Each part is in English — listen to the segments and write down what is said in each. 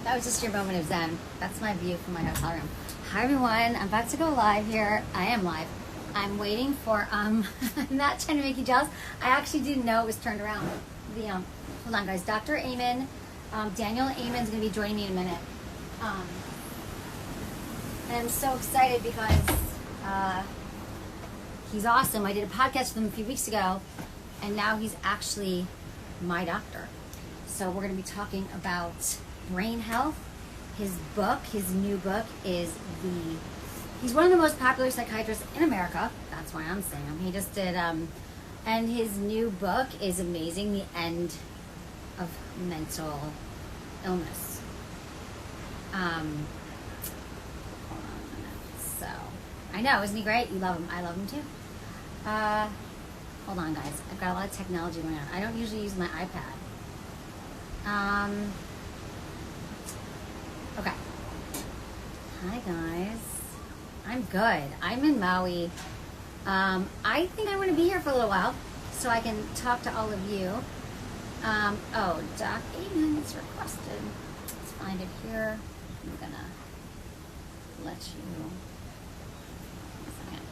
That was just your moment of zen. That's my view from my hotel room. Hi everyone, I'm about to go live here. I am live. I'm waiting for, I'm not trying to make you jealous. I actually didn't know it was turned around. Hold on guys, Dr. Ayman, Daniel Ayman's gonna be joining me in a minute. And I'm so excited because he's awesome. I did a podcast with him a few weeks ago and now he's actually my doctor. So we're gonna be talking about brain health. His book, his new book is he's one of the most popular psychiatrists in America. That's why I'm saying him. He just did, and his new book is amazing, The End of Mental Illness. Hold on a minute. So, I know, isn't he great? You love him. I love him too. Hold on guys. I've got a lot of technology going on. I don't usually use my iPad. Okay. Hi guys. I'm good. I'm in Maui. I think I want to be here for a little while so I can talk to all of you. Oh, Doc Eggman is requested. Let's find it here. I'm gonna let you. One second.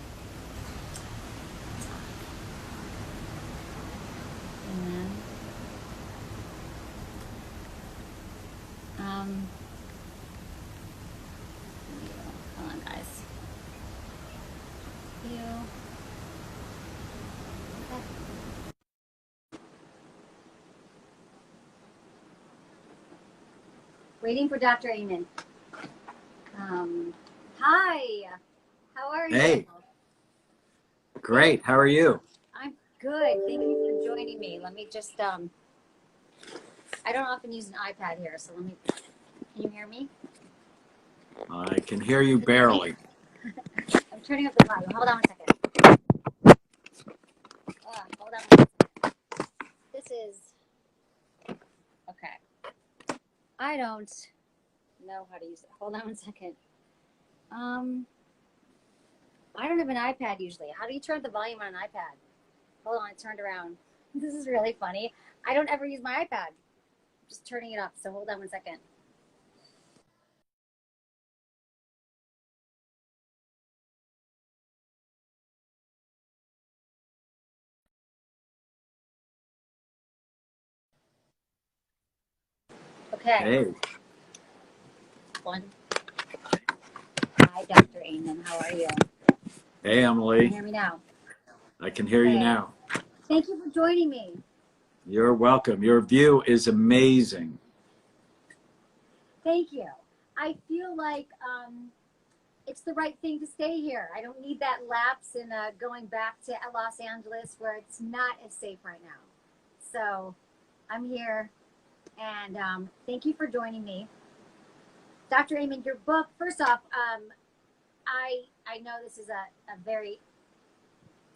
And hold on guys. Okay. Waiting for Dr. Ayman. Hi. How are you? Hey. Great. How are you? I'm good. Thank you for joining me. Let me just I don't often use an iPad here, so can you hear me? I can hear you barely. I'm turning up the volume. Hold on one second. Hold on one second. This is, okay. I don't know how to use it. Hold on one second. I don't have an iPad usually. How do you turn the volume on an iPad? Hold on, it turned around. This is really funny. I don't ever use my iPad. I'm just turning it up, so hold on one second. Okay. Hey. One. Hi, Dr. Ayman. How are you? Hey, Emily. Can you hear me now? I can hear you now. Thank you for joining me. You're welcome. Your view is amazing. Thank you. I feel like it's the right thing to stay here. I don't need that lapse in going back to Los Angeles where it's not as safe right now. So I'm here, and thank you for joining me. Dr. Ayman, your book, first off, I know this is a very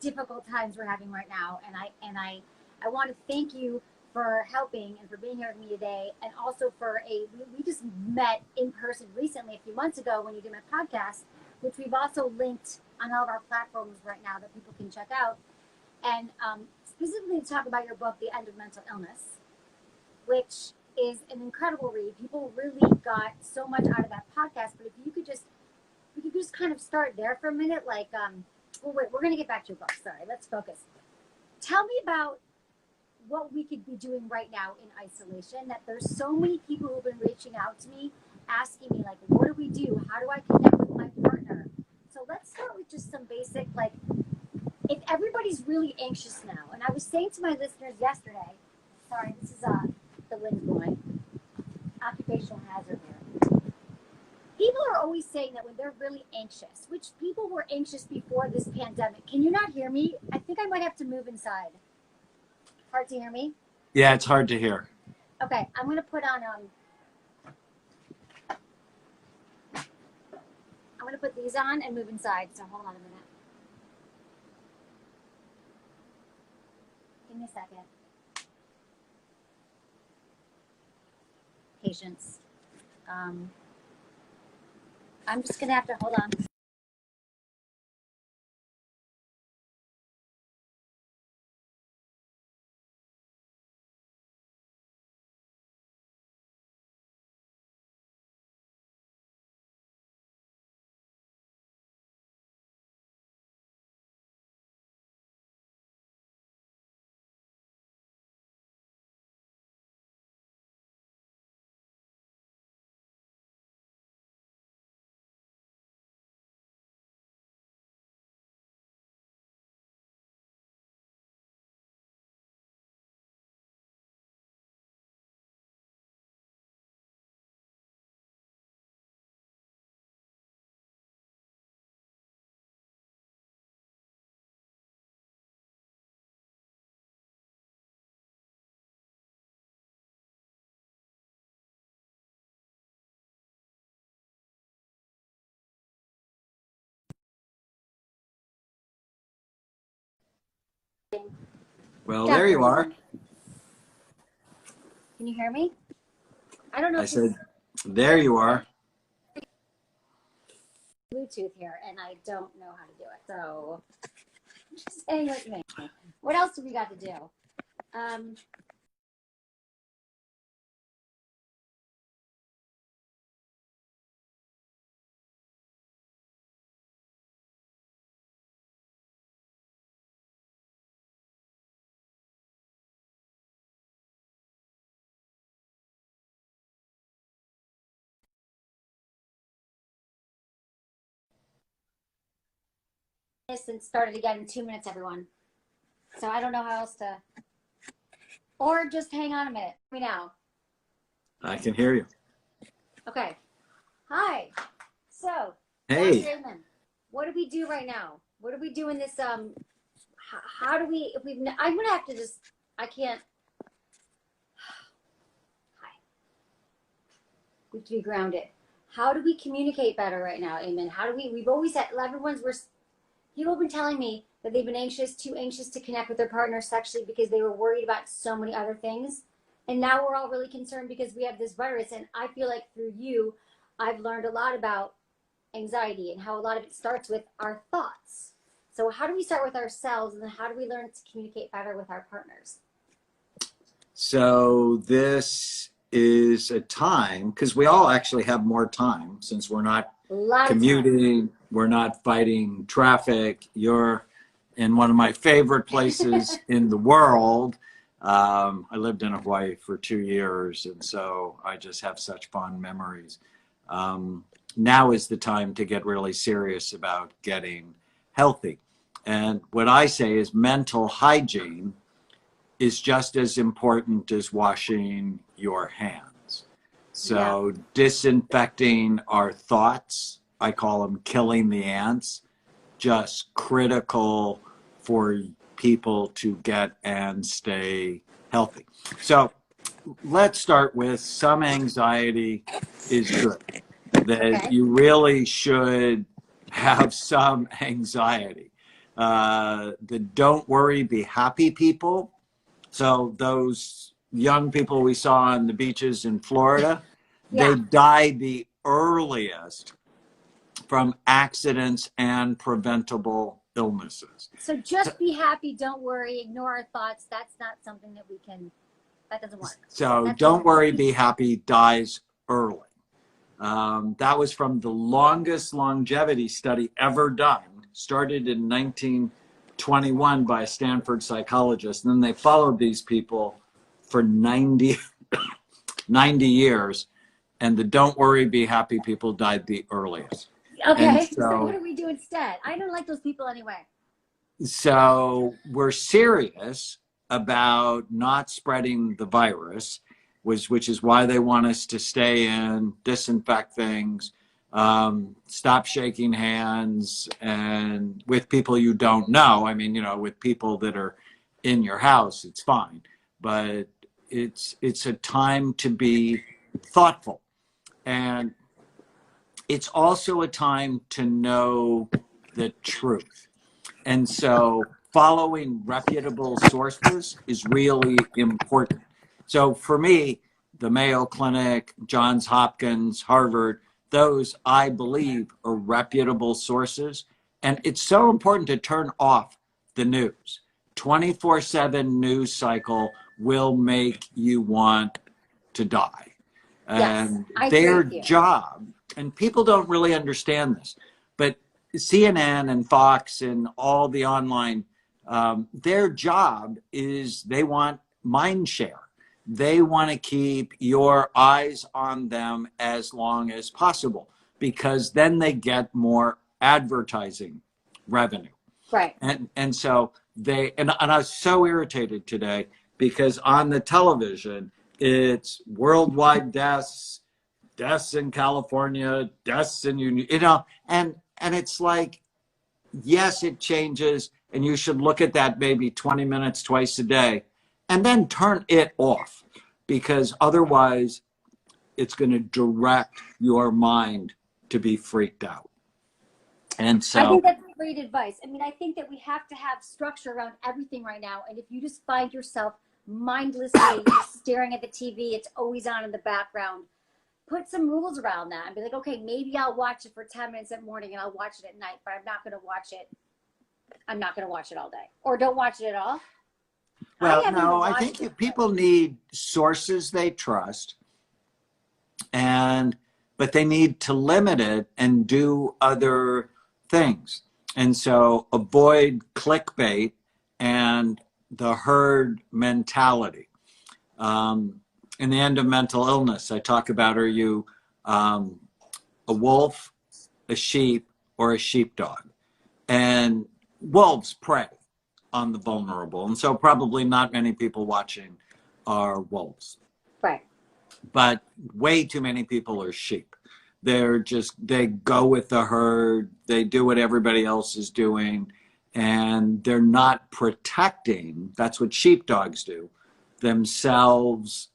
difficult times we're having right now, and I want to thank you for helping and for being here with me today, and also for we just met in person recently a few months ago when you did my podcast, which we've also linked on all of our platforms right now that people can check out, and specifically to talk about your book, The End of Mental Illness, which is an incredible read. People really got so much out of that podcast, but if you could just, we could just kind of start there for a minute, like, well, wait, we're going to get back to your book. Sorry, let's focus. Tell me about what we could be doing right now in isolation, that there's so many people who've been reaching out to me, asking me, like, what do we do? How do I connect with my partner? So let's start with just some basic, like, if everybody's really anxious now, and I was saying to my listeners yesterday, sorry, this is the wind blowing, occupational hazard here. People are always saying that when they're really anxious, which people were anxious before this pandemic. Can you not hear me? I think I might have to move inside. Hard to hear me? Yeah, it's hard to hear. Okay, I'm going to put on, I'm going to put these on and move inside, so hold on a minute. Give me a second. Patience. I'm just going to have to, hold on. Well, there you are. Can you hear me? I don't know. I said, there you are. Bluetooth here, and I don't know how to do it. So just hang with me. What else do we got to do? And started again in 2 minutes, everyone. So I don't know how else to, or just hang on a minute. Me now. I can hear you. Okay. Hi. So, Hey. Dr. Ayman, what do we do right now? What do we do in this? How do we? If we've, I'm gonna have to just. I can't. Hi. We have to be grounded. How do we communicate better right now, Ayman? How do we? We've always had. People have been telling me that they've been too anxious to connect with their partner sexually because they were worried about so many other things. And now we're all really concerned because we have this virus. And I feel like through you, I've learned a lot about anxiety and how a lot of it starts with our thoughts. So how do we start with ourselves, and then how do we learn to communicate better with our partners? So this is a time, because we all actually have more time since we're not commuting, we're not fighting traffic. You're in one of my favorite places in the world. I lived in Hawaii for 2 years, and so I just have such fond memories. Now is the time to get really serious about getting healthy. And what I say is mental hygiene is just as important as washing your hands. So disinfecting our thoughts, I call them killing the ants, just critical for people to get and stay healthy. So let's start with some anxiety is good. That you really should have some anxiety. The don't worry, be happy people. So those young people we saw on the beaches in Florida, they died the earliest from accidents and preventable illnesses. So just be happy, don't worry, ignore our thoughts. That's not something that we can, that doesn't work. So don't worry, be happy dies early. That was from the longest longevity study ever done, started in 1921 by a Stanford psychologist. And then they followed these people for 90 years. And the don't worry, be happy people died the earliest. Okay, so what do we do instead? I don't like those people anyway. So we're serious about not spreading the virus, which is why they want us to stay in, disinfect things, stop shaking hands, and with people you don't know. I mean, with people that are in your house, it's fine. But it's a time to be thoughtful. And it's also a time to know the truth. And so following reputable sources is really important. So for me, the Mayo Clinic, Johns Hopkins, Harvard, those I believe are reputable sources. And it's so important to turn off the news. 24/7 news cycle will make you want to die. And their job, and people don't really understand this, but CNN and Fox and all the online, their job is they want mind share. They want to keep your eyes on them as long as possible, because then they get more advertising revenue. Right. And so and I was so irritated today because on the television, it's worldwide deaths in California, deaths in, and it's like, yes, it changes, and you should look at that maybe 20 minutes twice a day, and then turn it off, because otherwise it's going to direct your mind to be freaked out. And so great advice. I mean, I think that we have to have structure around everything right now. And if you just find yourself mindlessly staring at the TV, it's always on in the background, put some rules around that and be like, okay, maybe I'll watch it for 10 minutes at morning and I'll watch it at night, but I'm not going to watch it. I'm not going to watch it all day, or don't watch it at all. Well, no, I think people need sources they trust, but they need to limit it and do other things. And so avoid clickbait and the herd mentality. In the end of mental illness, I talk about, are you a wolf, a sheep, or a sheepdog? And wolves prey on the vulnerable. And so probably not many people watching are wolves. Right. But way too many people are sheep. They go with the herd, they do what everybody else is doing, and they're not protecting, that's what sheepdogs do, themselves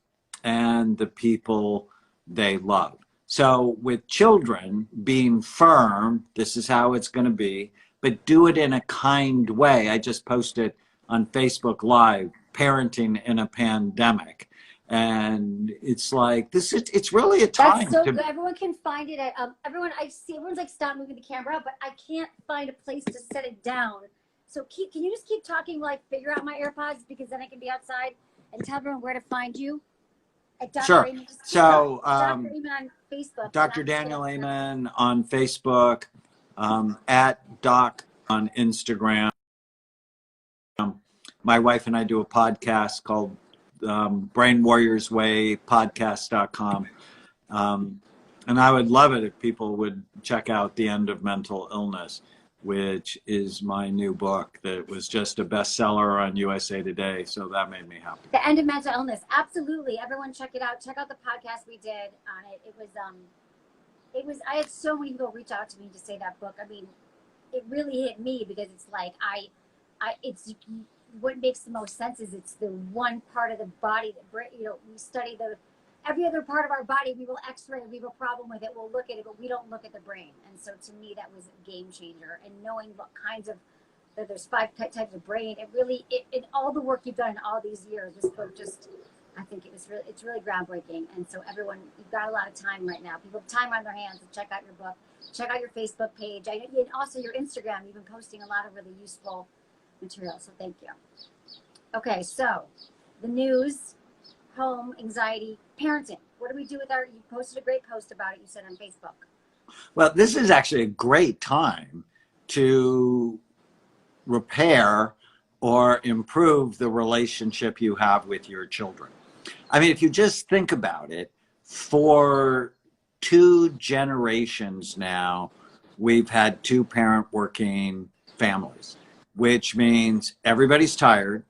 and the people they love. So with children, being firm, this is how it's going to be, but do it in a kind way. I just posted on Facebook Live, parenting in a pandemic. And it's like, it's really a time. That's so good. Everyone can find it at, everyone's like, stop moving the camera, but I can't find a place to set it down. So can you just keep talking while I figure out my AirPods, because then I can be outside, and tell everyone where to find you. At Dr. Sure. Ayman, So, Dr. Ayman on Facebook. Dr. Daniel Ayman on Facebook, at Doc on Instagram. My wife and I do a podcast called Brain Warriors Way podcast.com. And I would love it if people would check out The End of Mental Illness, which is my new book that was just a bestseller on USA Today. So that made me happy. The End of Mental Illness. Absolutely. Everyone check it out. Check out the podcast we did on it. It was, I had so many people reach out to me to say that book. I mean, it really hit me, because it's like, it's what makes the most sense is it's the one part of the body that, we study every other part of our body. We will x-ray, we have a problem with it, we'll look at it, but we don't look at the brain. And so to me, that was a game changer. And knowing what kinds of, that there's 5 types of brain, it really, in all the work you've done in all these years, this book just, I think it's really groundbreaking. And so everyone, you've got a lot of time right now. People have time on their hands to check out your book, check out your Facebook page, and also your Instagram. You've been posting a lot of really useful material, so thank you. Okay, so the news, home, anxiety, parenting. What do we do with you posted a great post about it, you said, on Facebook. Well, this is actually a great time to repair or improve the relationship you have with your children. I mean, if you just think about it, for 2 generations now, we've had 2-parent working families, which means everybody's tired,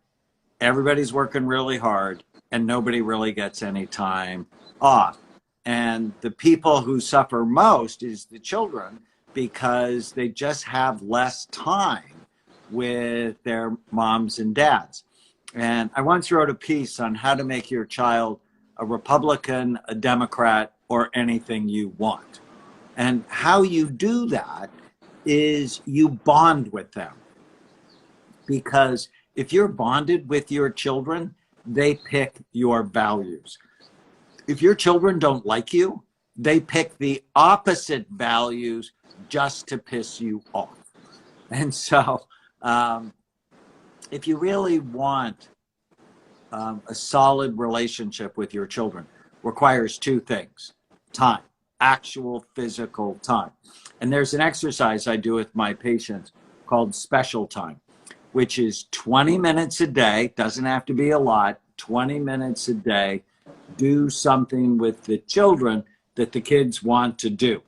everybody's working really hard, and nobody really gets any time off. And the people who suffer most is the children, because they just have less time with their moms and dads. And I once wrote a piece on how to make your child a Republican, a Democrat, or anything you want. And how you do that is you bond with them. Because if you're bonded with your children, they pick your values. If your children don't like you, they pick the opposite values just to piss you off. And so if you really want a solid relationship with your children, requires 2 things: time, actual physical time. And there's an exercise I do with my patients called special time, which is 20 minutes a day, doesn't have to be a lot, 20 minutes a day, do something with the children that the kids want to do.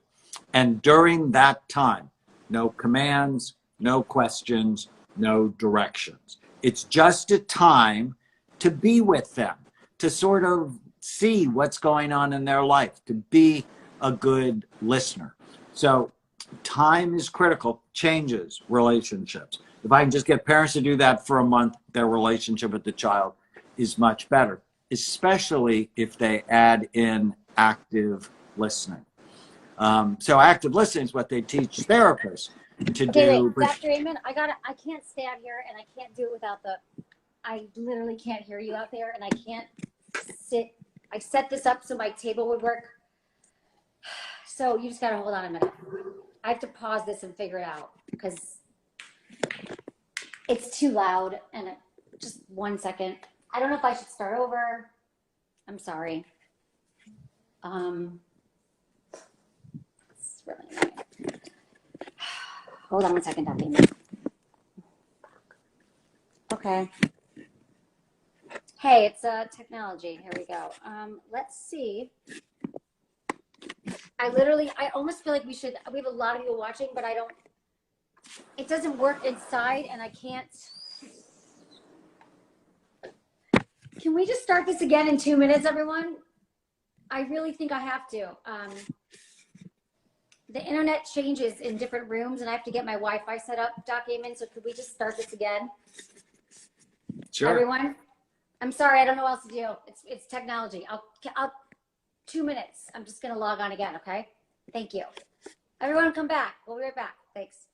And during that time, no commands, no questions, no directions. It's just a time to be with them, to sort of see what's going on in their life, to be a good listener. So time is critical, changes relationships. If I can just get parents to do that for a month, their relationship with the child is much better, especially if they add in active listening. So active listening is what they teach therapists. to Okay, do. wait, Dr. Ayman, I can't stay out here and I can't do it without I literally can't hear you out there and I can't sit. I set this up so my table would work. So you just gotta hold on a minute. I have to pause this and figure it out because it's too loud and just 1 second. I don't know if I should start over. I'm sorry. It's really annoying. Hold on 1 second, Dr. Ayman. Okay. Hey, it's technology. Here we go. Let's see. I almost feel like we have a lot of people watching, but it doesn't work inside and I can't. Can we just start this again in 2 minutes, everyone? I really think I have to. The internet changes in different rooms and I have to get my Wi-Fi set up, Doc Ayman, so could we just start this again? Sure. Everyone? I'm sorry, I don't know what else to do. It's technology. I'll 2 minutes. I'm just gonna log on again, okay? Thank you. Everyone come back. We'll be right back. Thanks.